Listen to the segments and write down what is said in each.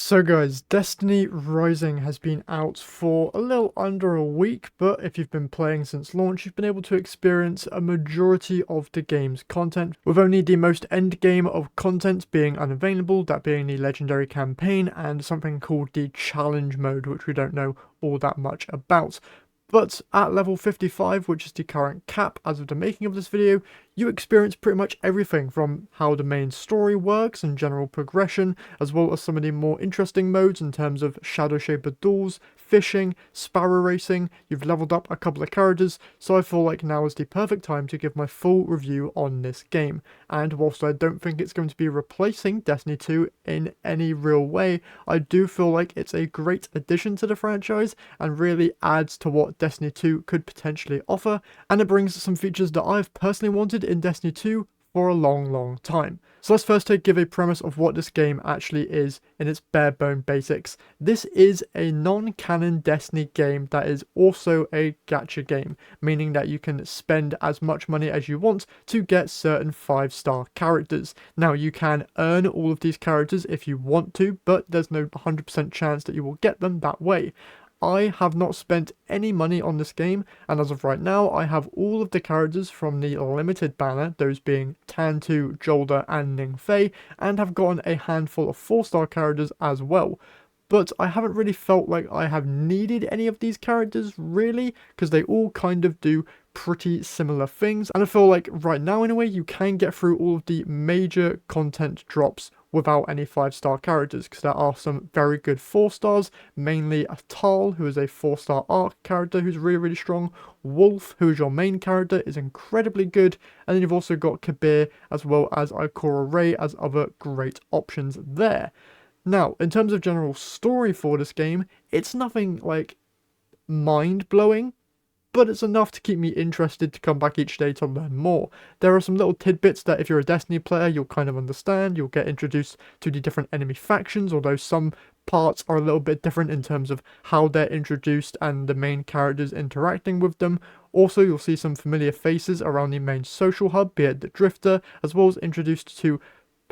So guys, Destiny Rising has been out for a little under a week, but if you've been playing since launch, you've been able to experience a majority of the game's content, with only the most end game of content being unavailable, that being the legendary campaign and something called the challenge mode, which we don't know all that much about. But at level 55, which is the current cap as of the making of this video, you experience pretty much everything from how the main story works and general progression, as well as some of the more interesting modes in terms of Shadow Shaper duels, fishing, sparrow racing. You've leveled up a couple of characters, so I feel like now is the perfect time to give my full review on this game. And whilst I don't think it's going to be replacing Destiny 2 in any real way, I do feel like it's a great addition to the franchise and really adds to what Destiny 2 could potentially offer, and it brings some features that I've personally wanted in Destiny 2 for a long time. So let's first give a premise of what this game actually is in its bare bone basics. This is a non-canon Destiny game that is also a gacha game, meaning that you can spend as much money as you want to get certain 5-star characters. Now you can earn all of these characters if you want to, but there's no 100% chance that you will get them that way. I have not spent any money on this game, and as of right now, I have all of the characters from the limited banner, those being Tantu, Jolder, and Ningfei, and have gotten a handful of 4-star characters as well. But I haven't really felt like I have needed any of these characters, really, because they all kind of do pretty similar things, and I feel like right now, anyway, you can get through all of the major content drops without any 5-star characters, because there are some very good 4-stars, mainly Atal, who is a 4-star arc character who's really strong. Wolf, who is your main character, is incredibly good, and then you've also got Kabir as well as Ikora Ray as other great options there. Now, in terms of general story for this game, it's nothing like mind-blowing, but it's enough to keep me interested to come back each day to learn more. There are some little tidbits that if you're a Destiny player, you'll kind of understand. You'll get introduced to the different enemy factions, although some parts are a little bit different in terms of how they're introduced and the main characters interacting with them. Also, you'll see some familiar faces around the main social hub, be it the Drifter, as well as introduced to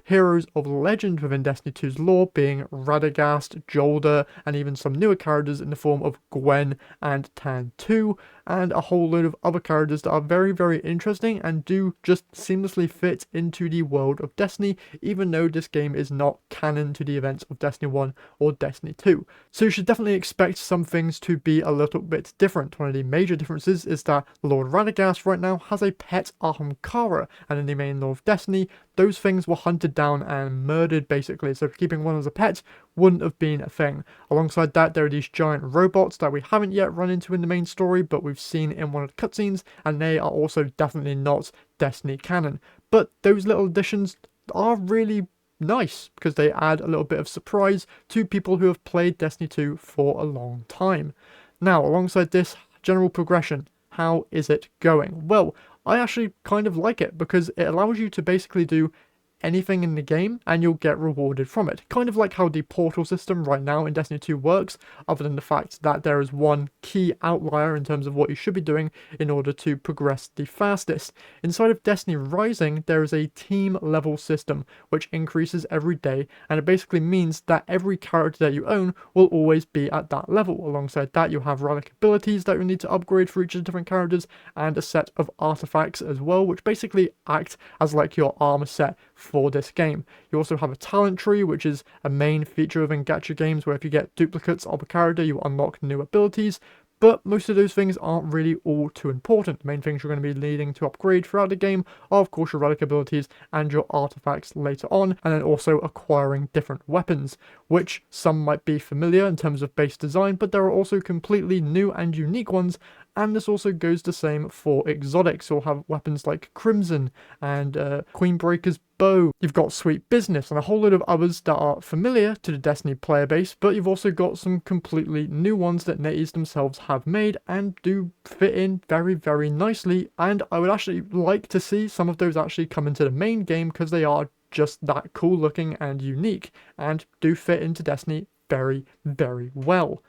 heroes of legend within Destiny 2's lore, being Radagast, Jolder, and even some newer characters in the form of Gwen and Tantu, and a whole load of other characters that are very interesting and do just seamlessly fit into the world of Destiny, even though this game is not canon to the events of Destiny 1 or Destiny 2. So you should definitely expect some things to be a little bit different. One of the major differences is that Lord Radagast right now has a pet Ahamkara, and in the main lore of Destiny, those things were hunted down and murdered basically, so keeping one as a pet wouldn't have been a thing. Alongside that, there are these giant robots that we haven't yet run into in the main story, but we've seen in one of the cutscenes, and they are also definitely not Destiny canon. But those little additions are really nice, because they add a little bit of surprise to people who have played Destiny 2 for a long time. Now, alongside this, general progression. How is it going? Well, I actually kind of like it, because it allows you to basically do anything in the game and you'll get rewarded from it. Kind of like how the portal system right now in Destiny 2 works, other than the fact that there is one key outlier in terms of what you should be doing in order to progress the fastest. Inside of Destiny Rising, there is a team level system which increases every day, and it basically means that every character that you own will always be at that level. Alongside that, you have relic abilities that you need to upgrade for each of the different characters, and a set of artifacts as well, which basically act as like your armor set for this game. You also have a talent tree, which is a main feature within gacha games, where if you get duplicates of a character, you unlock new abilities. But most of those things aren't really all too important. The main things you're going to be needing to upgrade throughout the game are, of course, your relic abilities and your artifacts later on, and then also acquiring different weapons, which some might be familiar in terms of base design, but there are also completely new and unique ones. And this also goes the same for exotics. You'll have weapons like Crimson and Queenbreaker's Bow. You've got Sweet Business and a whole load of others that are familiar to the Destiny player base, but you've also got some completely new ones that NetEase themselves have made and do fit in very nicely. And I would actually like to see some of those actually come into the main game, because they are just that cool looking and unique and do fit into Destiny very well.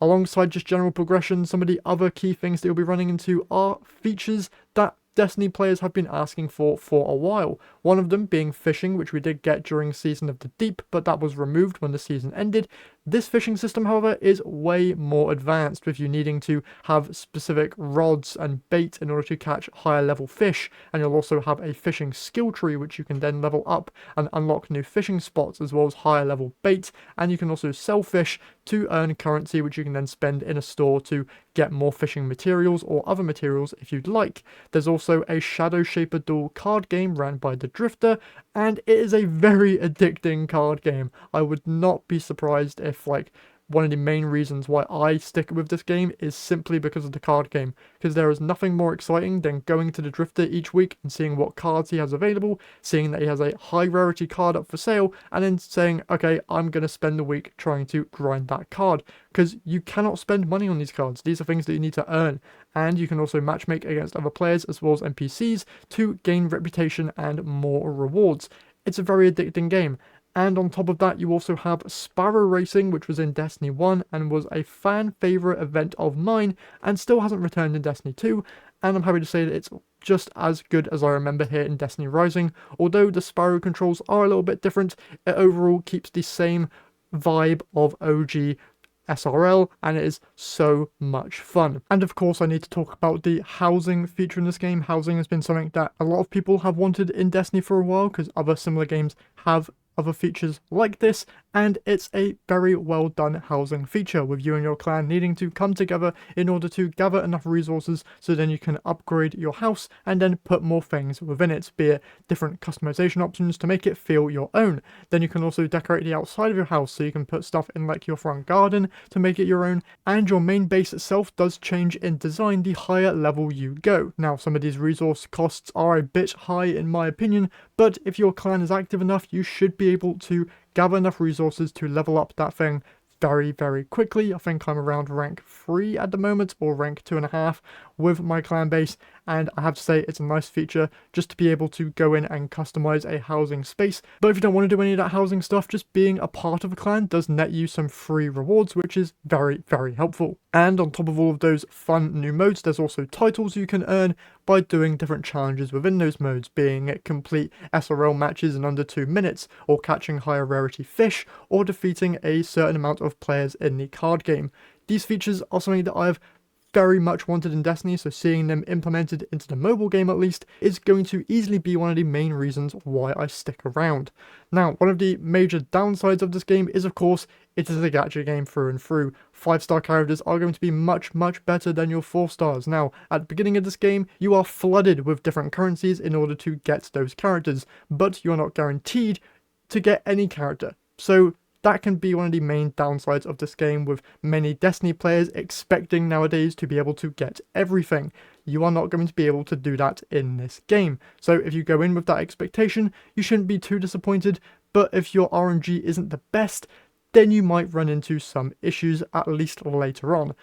Alongside just general progression, some of the other key things that you'll be running into are features that Destiny players have been asking for a while. One of them being fishing, which we did get during Season of the Deep, but that was removed when the season ended. This fishing system, however, is way more advanced, with you needing to have specific rods and bait in order to catch higher level fish, and you'll also have a fishing skill tree which you can then level up and unlock new fishing spots as well as higher level bait, and you can also sell fish to earn currency which you can then spend in a store to get more fishing materials or other materials if you'd like. There's also a Shadow Shaper Duel card game ran by the Drifter, and it is a very addicting card game. I would not be surprised if one of the main reasons why I stick with this game is simply because of the card game, because there is nothing more exciting than going to the Drifter each week and seeing what cards he has available, seeing that he has a high rarity card up for sale, and then saying, okay, I'm going to spend the week trying to grind that card, because you cannot spend money on these cards. These are things that you need to earn, and you can also matchmake against other players as well as NPCs to gain reputation and more rewards. It's a very addicting game. And on top of that, you also have Sparrow Racing, which was in Destiny 1 and was a fan favourite event of mine and still hasn't returned in Destiny 2. And I'm happy to say that it's just as good as I remember here in Destiny Rising. Although the Sparrow controls are a little bit different, it overall keeps the same vibe of OG SRL, and it is so much fun. And of course I need to talk about the housing feature in this game. Housing has been something that a lot of people have wanted in Destiny for a while, because other similar games have other features like this, and it's a very well done housing feature, with you and your clan needing to come together in order to gather enough resources so then you can upgrade your house and then put more things within it, be it different customization options to make it feel your own. Then you can also decorate the outside of your house, so you can put stuff in like your front garden to make it your own, and your main base itself does change in design the higher level you go. Now some of these resource costs are a bit high in my opinion, but if your clan is active enough, you should be able to gather enough resources to level up that thing very, very quickly. I think I'm around rank 3 at the moment, or rank 2.5 with my clan base, and I have to say it's a nice feature just to be able to go in and customize a housing space. But if you don't want to do any of that housing stuff, just being a part of a clan does net you some free rewards, which is very, very helpful. And on top of all of those fun new modes, there's also titles you can earn by doing different challenges within those modes, being it complete SRL matches in under 2 minutes, or catching higher rarity fish, or defeating a certain amount of players in the card game. These features are something that I've very much wanted in Destiny, so seeing them implemented into the mobile game at least is going to easily be one of the main reasons why I stick around. Now, one of the major downsides of this game is, of course, it is a gacha game through and through. 5-star characters are going to be much, much better than your 4 stars. Now, at the beginning of this game, you are flooded with different currencies in order to get those characters, but you're not guaranteed to get any character. So that can be one of the main downsides of this game, with many Destiny players expecting nowadays to be able to get everything. You are not going to be able to do that in this game. So if you go in with that expectation, you shouldn't be too disappointed, but if your RNG isn't the best, then you might run into some issues, at least later on.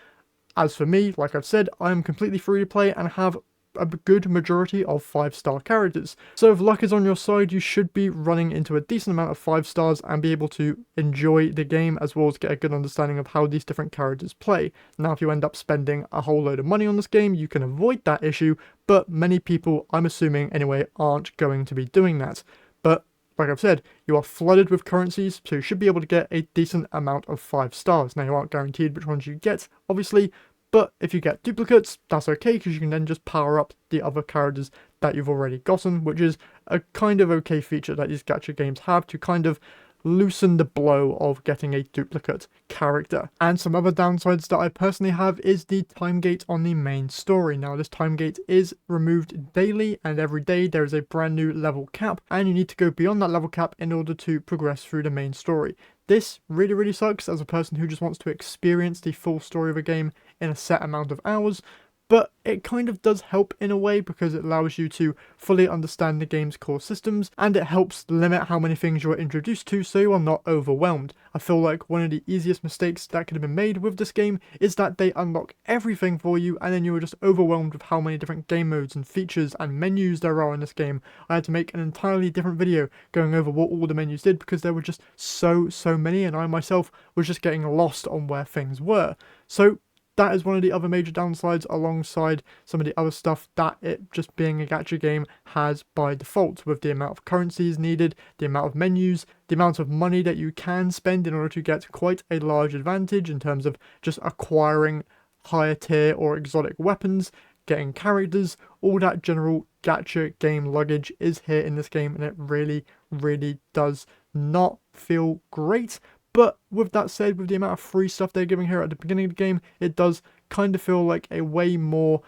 As for me, like I've said, I am completely free to play and have a good majority of 5-star characters. So if luck is on your side, you should be running into a decent amount of 5 stars and be able to enjoy the game as well as get a good understanding of how these different characters play. Now if you end up spending a whole load of money on this game, you can avoid that issue, but many people, I'm assuming anyway, aren't going to be doing that. But like I've said, you are flooded with currencies, so you should be able to get a decent amount of 5 stars. Now you aren't guaranteed which ones you get, obviously, but if you get duplicates, that's okay, because you can then just power up the other characters that you've already gotten, which is a kind of okay feature that these gacha games have to kind of loosen the blow of getting a duplicate character. And some other downsides that I personally have is the time gate on the main story. Now this time gate is removed daily, and every day there is a brand new level cap, and you need to go beyond that level cap in order to progress through the main story. This really, really sucks as a person who just wants to experience the full story of a game in a set amount of hours, but it kind of does help in a way because it allows you to fully understand the game's core systems, and it helps limit how many things you're introduced to so you are not overwhelmed. I feel like one of the easiest mistakes that could have been made with this game is that they unlock everything for you and then you are just overwhelmed with how many different game modes and features and menus there are in this game. I had to make an entirely different video going over what all the menus did because there were just so many, and I myself was just getting lost on where things were. So That is one of the other major downsides, alongside some of the other stuff that it just being a gacha game has by default, with the amount of currencies needed, the amount of menus, the amount of money that you can spend in order to get quite a large advantage in terms of just acquiring higher tier or exotic weapons, getting characters. All that general gacha game luggage is here in this game, and it really, really does not feel great. But with that said, with the amount of free stuff they're giving here at the beginning of the game, it does kind of feel like a way more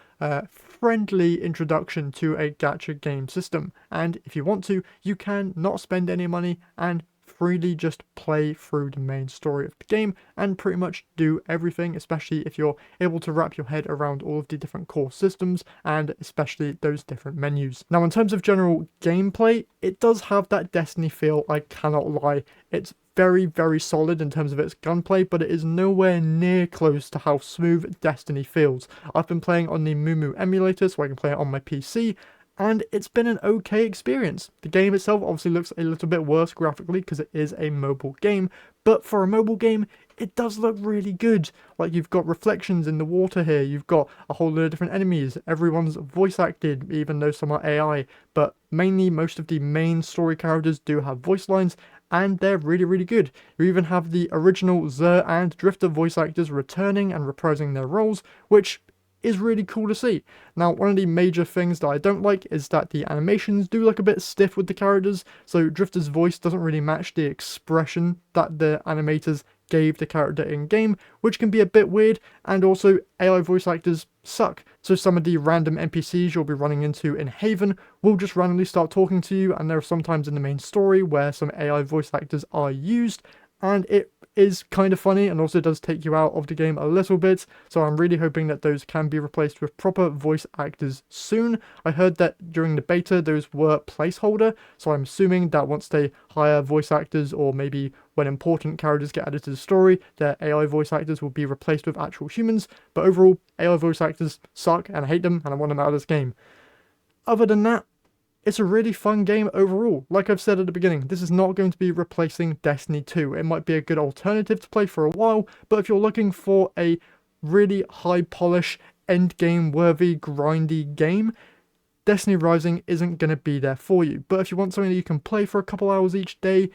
friendly introduction to a gacha game system. And if you want to, you can not spend any money and freely just play through the main story of the game and pretty much do everything, especially if you're able to wrap your head around all of the different core systems and especially those different menus. Now, in terms of general gameplay, it does have that Destiny feel, I cannot lie. It's very, very solid in terms of its gunplay, but it is nowhere near close to how smooth Destiny feels. I've been playing on the Mumu emulator, so I can play it on my PC, and it's been an okay experience. The game itself obviously looks a little bit worse graphically because it is a mobile game, but for a mobile game, it does look really good. Like, you've got reflections in the water here, you've got a whole lot of different enemies, everyone's voice acted, even though some are AI, but mainly most of the main story characters do have voice lines, and they're really, really good. You even have the original Zer and Drifter voice actors returning and reprising their roles, which is really cool to see. Now, one of the major things that I don't like is that the animations do look a bit stiff with the characters, so Drifter's voice doesn't really match the expression that the animators gave the character in-game, which can be a bit weird, and also AI voice actors suck. So some of the random NPCs you'll be running into in Haven will just randomly start talking to you, and there are some times in the main story where some AI voice actors are used, and it is kind of funny and also does take you out of the game a little bit, so I'm really hoping that those can be replaced with proper voice actors soon. I heard that during the beta those were placeholder, so I'm assuming that once they hire voice actors, or maybe when important characters get added to the story, their AI voice actors will be replaced with actual humans. But overall, AI voice actors suck and I hate them and I want them out of this game. Other than that, it's a really fun game overall. Like I've said at the beginning, this is not going to be replacing Destiny 2. It might be a good alternative to play for a while, but if you're looking for a really high polish, end game worthy, grindy game, Destiny Rising isn't going to be there for you. But if you want something that you can play for a couple hours each day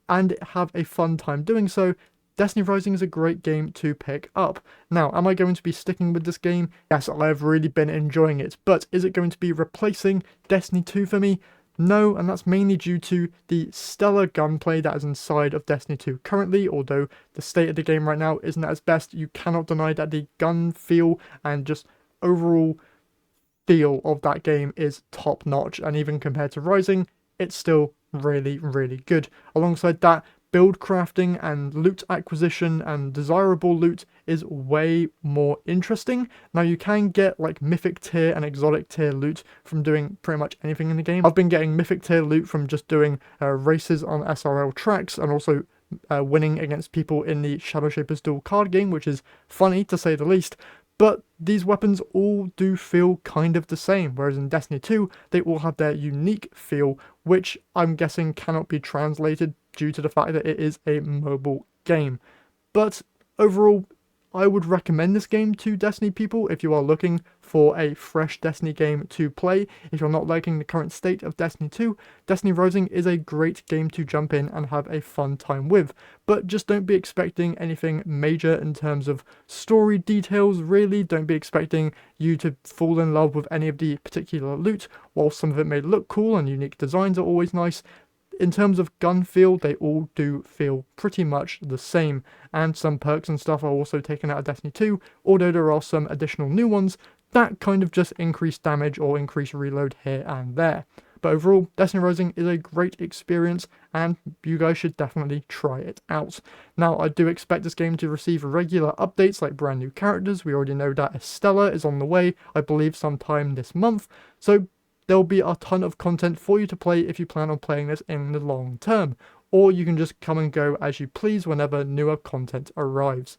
and have a fun time doing so, Destiny Rising is a great game to pick up. Now, am I going to be sticking with this game? Yes, I've really been enjoying it, but is it going to be replacing Destiny 2 for me? No, and that's mainly due to the stellar gunplay that is inside of Destiny 2 currently. Although the state of the game right now isn't at its best, you cannot deny that the gun feel and just overall feel of that game is top notch, and even compared to Rising, it's still really, really good. Alongside that, build crafting and loot acquisition and desirable loot is way more interesting. Now, you can get like mythic tier and exotic tier loot from doing pretty much anything in the game. I've been getting mythic tier loot from just doing races on SRL tracks, and also winning against people in the Shadow Shapers dual card game, which is funny to say the least. But these weapons all do feel kind of the same, whereas in Destiny 2, they all have their unique feel, which I'm guessing cannot be translated due to the fact that it is a mobile game. But overall, I would recommend this game to Destiny people if you are looking for a fresh Destiny game to play. If you're not liking the current state of Destiny 2, Destiny Rising is a great game to jump in and have a fun time with. But just don't be expecting anything major in terms of story details, really. Don't be expecting you to fall in love with any of the particular loot. While some of it may look cool and unique designs are always nice, in terms of gun feel, they all do feel pretty much the same, and some perks and stuff are also taken out of Destiny 2, although there are some additional new ones that kind of just increase damage or increase reload here and there. But overall, Destiny Rising is a great experience, and you guys should definitely try it out. Now, I do expect this game to receive regular updates like brand new characters. We already know that Estella is on the way, I believe sometime this month, so there'll be a ton of content for you to play if you plan on playing this in the long term, or you can just come and go as you please whenever newer content arrives.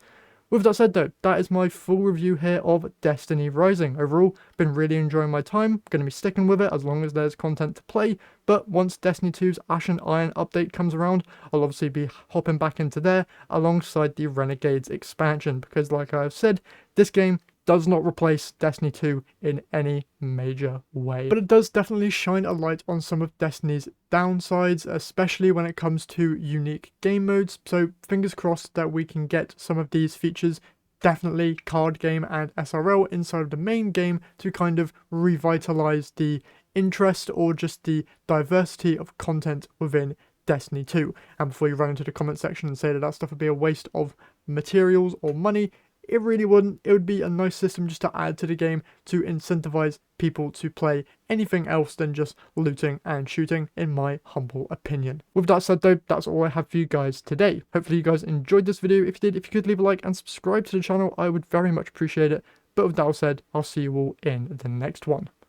With that said though, that is my full review here of Destiny Rising. Overall, been really enjoying my time, going to be sticking with it as long as there's content to play, but once Destiny 2's Ash and Iron update comes around, I'll obviously be hopping back into there alongside the Renegades expansion, because like I've said, this game does not replace Destiny 2 in any major way. But it does definitely shine a light on some of Destiny's downsides, especially when it comes to unique game modes. So fingers crossed that we can get some of these features, definitely card game and SRL, inside of the main game to kind of revitalize the interest or just the diversity of content within Destiny 2. And before you run into the comment section and say that stuff would be a waste of materials or money, it really wouldn't. It would be a nice system just to add to the game to incentivize people to play anything else than just looting and shooting, in my humble opinion. With that said though, that's all I have for you guys today. Hopefully you guys enjoyed this video. If you did, if you could leave a like and subscribe to the channel, I would very much appreciate it. But with that all said, I'll see you all in the next one.